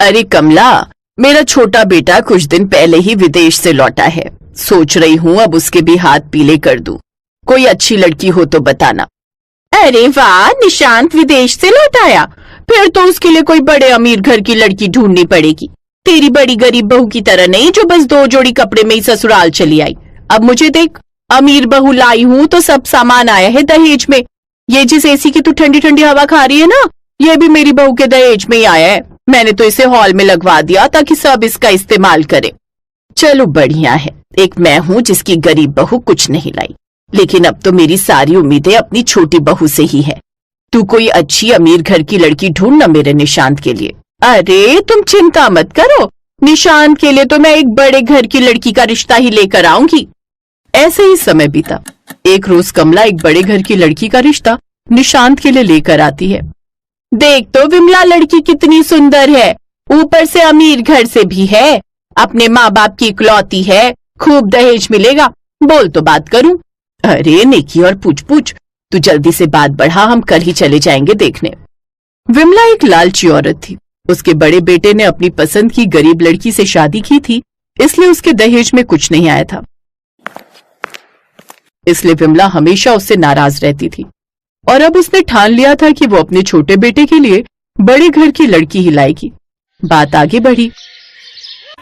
अरे कमला, मेरा छोटा बेटा कुछ दिन पहले ही विदेश से लौटा है। सोच रही हूँ अब उसके भी हाथ पीले कर दूं। कोई अच्छी लड़की हो तो बताना। अरे वाह, निशांत विदेश से लौट आया। फिर तो उसके लिए कोई बड़े अमीर घर की लड़की ढूंढनी पड़ेगी। तेरी बड़ी गरीब बहू की तरह नहीं जो बस 2 जोड़ी कपड़े में ही ससुराल चली आई। अब मुझे देख, अमीर बहू लाई हूँ तो सब सामान आया है दहेज में। ये जिस एसी की तू ठंडी ठंडी हवा खा रही है ना, ये भी मेरी बहू के दहेज में ही आया है। मैंने तो इसे हॉल में लगवा दिया ताकि सब इसका इस्तेमाल करे। चलो बढ़िया है, एक मैं हूँ जिसकी गरीब बहू कुछ नहीं लाई। लेकिन अब तो मेरी सारी उम्मीदें अपनी छोटी बहू से ही है। तू कोई अच्छी अमीर घर की लड़की ढूंढना मेरे निशांत के लिए। अरे तुम चिंता मत करो, निशांत के लिए तो मैं एक बड़े घर की लड़की का रिश्ता ही लेकर आऊंगी। ऐसे ही समय बीता। एक रोज कमला एक बड़े घर की लड़की का रिश्ता निशांत के लिए लेकर आती है। देख तो विमला, लड़की कितनी सुंदर है, ऊपर से अमीर घर से भी है, अपने माँ बाप की इकलौती है, खूब दहेज मिलेगा। बोल तो बात करूं। अरे नेकी और पूछ पूछ, तू जल्दी से बात बढ़ा, हम कल ही चले जाएंगे देखने। विमला एक लालची औरत थी। उसके बड़े बेटे ने अपनी पसंद की गरीब लड़की से शादी की थी, इसलिए उसके दहेज में कुछ नहीं आया था। इसलिए विमला हमेशा उससे नाराज रहती थी और अब उसने ठान लिया था कि वो अपने छोटे बेटे के लिए बड़े घर की लड़की ही लाएगी। बात आगे बढ़ी।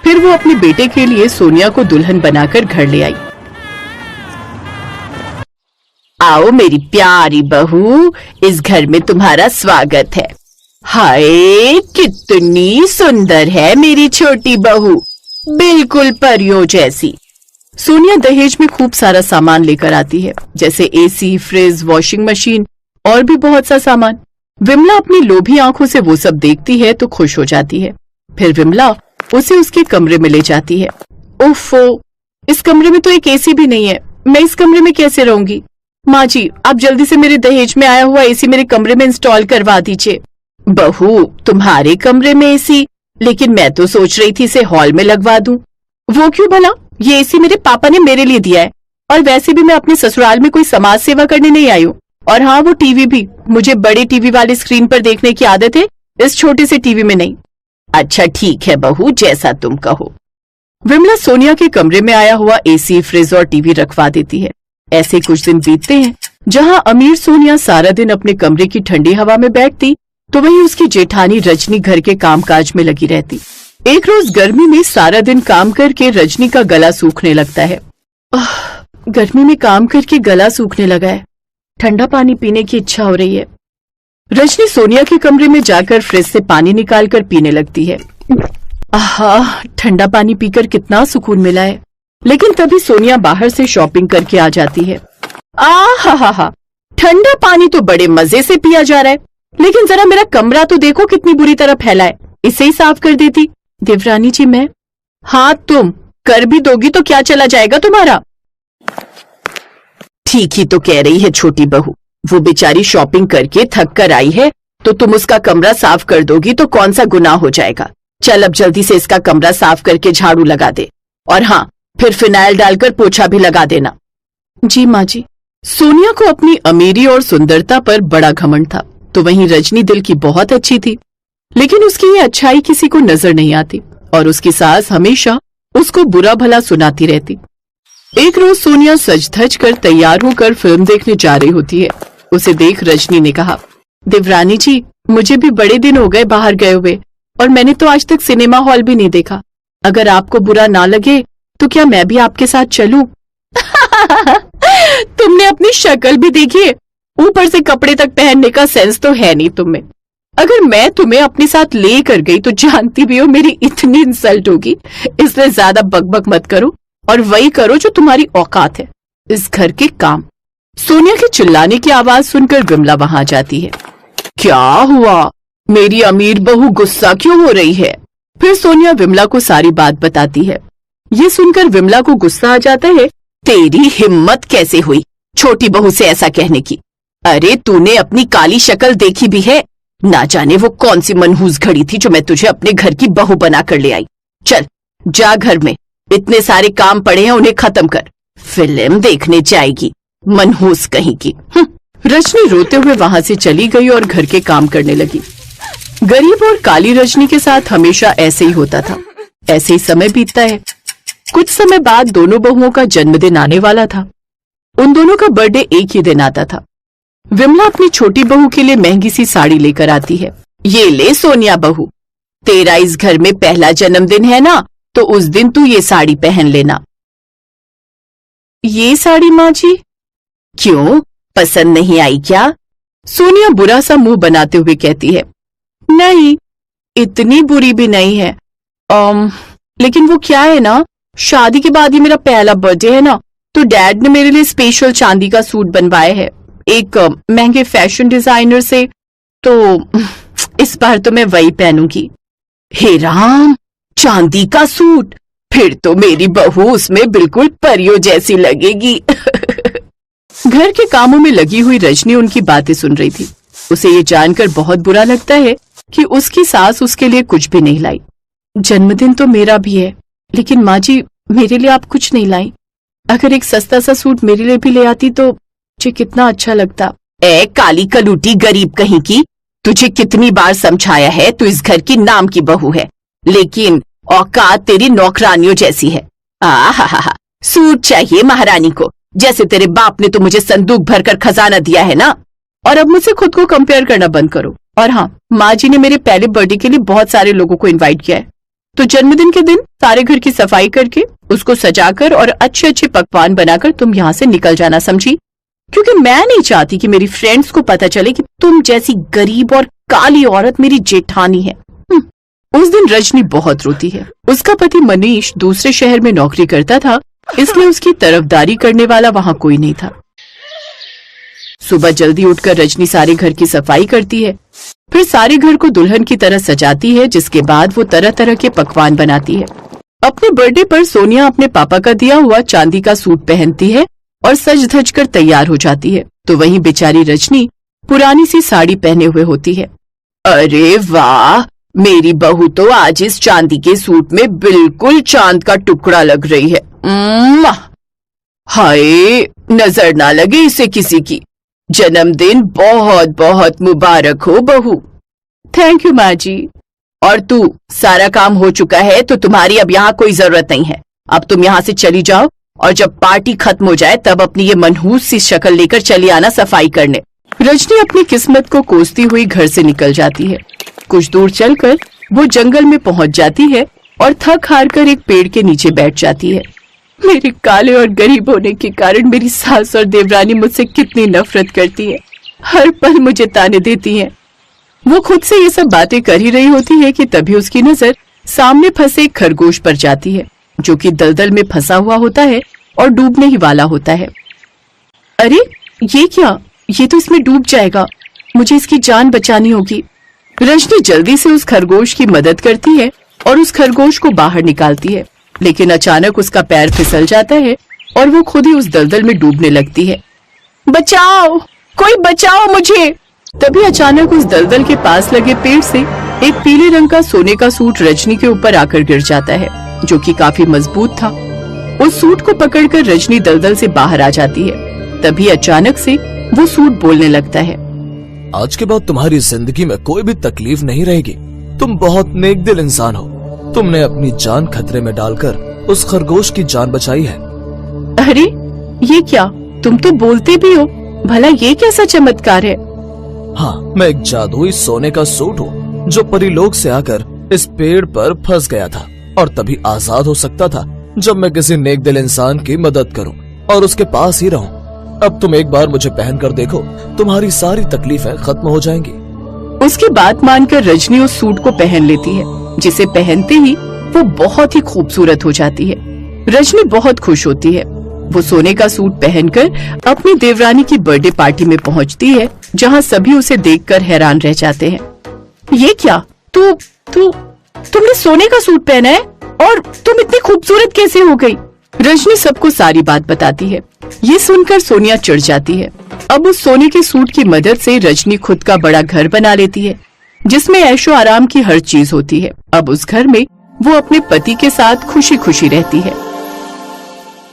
फिर वो अपने बेटे के लिए सोनिया को दुल्हन बनाकर घर ले आई। आओ मेरी प्यारी बहू, इस घर में तुम्हारा स्वागत है। हाय कितनी सुंदर है मेरी छोटी बहू, बिल्कुल परियों जैसी। सोनिया दहेज में खूब सारा सामान लेकर आती है, जैसे एसी, फ्रिज, वॉशिंग मशीन और भी बहुत सा सामान। विमला अपनी लोभी आंखों से वो सब देखती है तो खुश हो जाती है। फिर विमला उसे उसके कमरे में ले जाती है। ओफो, इस कमरे में तो एक एसी भी नहीं है, मैं इस कमरे में कैसे रहूंगी? माँ जी, आप जल्दी से मेरे दहेज में आया हुआ एसी मेरे कमरे में इंस्टॉल करवा दीजिए। बहू, तुम्हारे कमरे में एसी? लेकिन मैं तो सोच रही थी इसे हॉल में लगवा दूं। वो क्यों भला? ये एसी मेरे पापा ने मेरे लिए दिया है, और वैसे भी मैं अपने ससुराल में कोई समाज सेवा करने नहीं आई हूँ। और हाँ, वो टीवी भी मुझे बड़े टीवी वाले स्क्रीन पर देखने की आदत है, इस छोटे से टीवी में नहीं। अच्छा ठीक है बहू, जैसा तुम कहो। विमला सोनिया के कमरे में आया हुआ एसी, फ्रिज और टीवी रखवा देती है। ऐसे कुछ दिन बीतते हैं। जहाँ अमीर सोनिया सारा दिन अपने कमरे की ठंडी हवा में बैठती, तो वहीं उसकी जेठानी रजनी घर के कामकाज में लगी रहती। एक रोज गर्मी में सारा दिन काम करके रजनी का गला सूखने लगता है। गर्मी में काम करके गला सूखने लगा है, ठंडा पानी पीने की इच्छा हो रही है। रजनी सोनिया के कमरे में जाकर फ्रिज से पानी निकालकर पीने लगती है। आहा, ठंडा पानी पीकर कितना सुकून मिला है। लेकिन तभी सोनिया बाहर से शॉपिंग करके आ जाती है। आहा, ठंडा पानी तो बड़े मजे से पिया जा रहा है, लेकिन जरा मेरा कमरा तो देखो कितनी बुरी तरह फैला है, इसे ही साफ कर देती। देवरानी जी, मैं? हाँ, तुम कर भी दोगी तो क्या चला जाएगा तुम्हारा? ठीक ही तो कह रही है छोटी बहू, वो बेचारी शॉपिंग करके थक कर आई है, तो तुम उसका कमरा साफ कर दोगी तो कौन सा गुनाह हो जाएगा। चल अब जल्दी से इसका कमरा साफ करके झाड़ू लगा दे, और हाँ, फिर फिनाइल डालकर पोछा भी लगा देना। जी माँ जी। सोनिया को अपनी अमीरी और सुंदरता पर बड़ा घमंड था, तो वहीं रजनी दिल की बहुत अच्छी थी, लेकिन उसकी ये अच्छाई किसी को नजर नहीं आती और उसकी सास हमेशा उसको बुरा भला सुनाती रहती। एक रोज सोनिया सज धज कर तैयार होकर फिल्म देखने जा रही होती है। उसे देख रजनी ने कहा, देवरानी जी, मुझे भी बड़े दिन हो गए बाहर गए हुए, और मैंने तो आज तक सिनेमा हॉल भी नहीं देखा। अगर आपको बुरा ना लगे तो क्या मैं भी आपके साथ चलूं? तुमने अपनी शक्ल भी देखी है, ऊपर से कपड़े तक पहनने का सेंस तो है नहीं तुम्हें। अगर मैं तुम्हें अपने साथ ले कर गई तो जानती भी हो मेरी इतनी इंसल्ट होगी, इसलिए ज्यादा बकबक मत करो और वही करो जो तुम्हारी औकात है, इस घर के काम। सोनिया के चिल्लाने की आवाज सुनकर विमला वहां जाती है। क्या हुआ? मेरी अमीर बहू गुस्सा क्यों हो रही है? फिर सोनिया विमला को सारी बात बताती है। ये सुनकर विमला को गुस्सा आ जाता है। तेरी हिम्मत कैसे हुई छोटी बहू से ऐसा कहने की? अरे तूने अपनी काली शक्ल देखी भी है? ना जाने वो कौन सी मनहूस घड़ी थी जो मैं तुझे अपने घर की बहू बना कर ले आई। चल जा, घर में इतने सारे काम पड़े हैं, उन्हें खत्म कर। फिल्म देखने जाएगी, मनहूस कहीं की। रजनी रोते हुए वहां से चली गई और घर के काम करने लगी। गरीब और काली रजनी के साथ हमेशा ऐसे ही होता था। ऐसे ही समय बीतता है। कुछ समय बाद दोनों बहुओं का जन्मदिन आने वाला था। उन दोनों का बर्थडे एक ही दिन आता था। विमला अपनी छोटी बहू के लिए महंगी सी साड़ी लेकर आती है। ये ले सोनिया बहू, तेरा इस घर में पहला जन्मदिन है ना, तो उस दिन तू ये साड़ी पहन लेना। ये साड़ी माँ जी? क्यों, पसंद नहीं आई क्या? सोनिया बुरा सा मुंह बनाते हुए कहती है। नहीं, इतनी बुरी भी नहीं है। लेकिन वो क्या है ना, शादी के बाद ही मेरा पहला बर्थडे है ना, तो डैड ने मेरे लिए स्पेशल चांदी का सूट बनवाया है एक महंगे फैशन डिजाइनर से, तो इस बार तो मैं वही पहनूंगी। हे राम, चांदी का सूट? फिर तो मेरी बहू उसमें बिल्कुल परियों जैसी लगेगी। घर के कामों में लगी हुई रजनी उनकी बातें सुन रही थी। उसे ये जानकर बहुत बुरा लगता है कि उसकी सास उसके लिए कुछ भी नहीं लाई। जन्मदिन तो मेरा भी है, लेकिन माँ जी मेरे लिए आप कुछ नहीं लाई। अगर एक सस्ता सा सूट मेरे लिए भी ले आती तो मुझे कितना अच्छा लगता। ए काली कलूटी गरीब कहीं की, तुझे कितनी बार समझाया है तू इस घर की नाम की बहू है, लेकिन औकात तेरी नौकरानियों जैसी है। आहा, सूट चाहिए महारानी को, जैसे तेरे बाप ने तो मुझे संदूक भरकर खजाना दिया है ना। और अब मुझसे खुद को कंपेयर करना बंद करो। और हाँ, माँ जी ने मेरे पहले बर्थडे के लिए बहुत सारे लोगों को इनवाइट किया है, तो जन्मदिन के दिन सारे घर की सफाई करके उसको सजाकर और अच्छे अच्छे पकवान बनाकर तुम यहाँ से निकल जाना, समझी? क्योंकि मैं नहीं चाहती कि मेरी फ्रेंड्स को पता चले कि तुम जैसी गरीब और काली औरत मेरी जेठानी है। उस दिन रजनी बहुत रोती है। उसका पति मनीष दूसरे शहर में नौकरी करता था, इसलिए उसकी तरफदारी करने वाला वहाँ कोई नहीं था। सुबह जल्दी उठकर रजनी सारे घर की सफाई करती है, फिर सारे घर को दुल्हन की तरह सजाती है, जिसके बाद वो तरह तरह के पकवान बनाती है। अपने बर्थडे पर सोनिया अपने पापा का दिया हुआ चांदी का सूट पहनती है और सज धज कर तैयार हो जाती है, तो वहीं बेचारी रजनी पुरानी सी साड़ी पहने हुए होती है। अरे वाह, मेरी बहू तो आज इस चांदी के सूट में बिल्कुल चांद का टुकड़ा लग रही है। हाय, नजर ना लगे इसे किसी की। जन्मदिन बहुत बहुत मुबारक हो बहू। थैंक यू माँ जी। और तू, सारा काम हो चुका है तो तुम्हारी अब यहाँ कोई जरूरत नहीं है। अब तुम यहाँ से चली जाओ और जब पार्टी खत्म हो जाए तब अपनी ये मनहूस सी शक्ल लेकर चली आना सफाई करने। रजनी अपनी किस्मत को कोसती हुई घर से निकल जाती है। कुछ दूर चलकर वो जंगल में पहुंच जाती है और थक हार कर एक पेड़ के नीचे बैठ जाती है। मेरे काले और गरीब होने के कारण मेरी सास और देवरानी मुझसे कितनी नफरत करती है, हर पल मुझे ताने देती हैं। वो खुद से ये सब बातें कर ही रही होती है कि तभी उसकी नजर सामने फंसे एक खरगोश पर जाती है, जो कि दलदल में फंसा हुआ होता है और डूबने ही वाला होता है। अरे ये क्या, ये तो इसमें डूब जाएगा, मुझे इसकी जान बचानी होगी। रजनी जल्दी से उस खरगोश की मदद करती है और उस खरगोश को बाहर निकालती है, लेकिन अचानक उसका पैर फिसल जाता है और वो खुद ही उस दलदल में डूबने लगती है। बचाओ, कोई बचाओ मुझे। तभी अचानक उस दलदल के पास लगे पेड़ से एक पीले रंग का सोने का सूट रजनी के ऊपर आकर गिर जाता है, जो कि काफी मजबूत था। उस सूट को पकड़कर रजनी दलदल से बाहर आ जाती है। तभी अचानक से वो सूट बोलने लगता है। आज के बाद तुम्हारी जिंदगी में कोई भी तकलीफ नहीं रहेगी। तुम बहुत नेक दिल इंसान हो। तुमने अपनी जान खतरे में डालकर उस खरगोश की जान बचाई है। अरे ये क्या, तुम तो बोलते भी हो, भला ये कैसा चमत्कार है? हाँ, मैं एक जादुई सोने का सूट हूँ जो परिलोक से आकर इस पेड़ पर फंस गया था और तभी आजाद हो सकता था जब मैं किसी नेक दिल इंसान की मदद करूँ और उसके पास ही रहूँ। अब तुम एक बार मुझे पहन कर देखो, तुम्हारी सारी तकलीफें खत्म हो जाएंगी। उसकी बात मानकर रजनी उस सूट को पहन लेती है, जिसे पहनते ही वो बहुत ही खूबसूरत हो जाती है। रजनी बहुत खुश होती है। वो सोने का सूट पहनकर अपनी देवरानी की बर्थडे पार्टी में पहुंचती है, जहां सभी उसे देखकर हैरान रह जाते हैं। ये क्या, तुमने सोने का सूट पहना है और तुम इतनी खूबसूरत कैसे हो गई? रजनी सबको सारी बात बताती है। ये सुनकर सोनिया चिढ़ जाती है। अब उस सोने के सूट की मदद से रजनी खुद का बड़ा घर बना लेती है, जिसमें ऐशो आराम की हर चीज होती है। अब उस घर में वो अपने पति के साथ खुशी खुशी रहती है।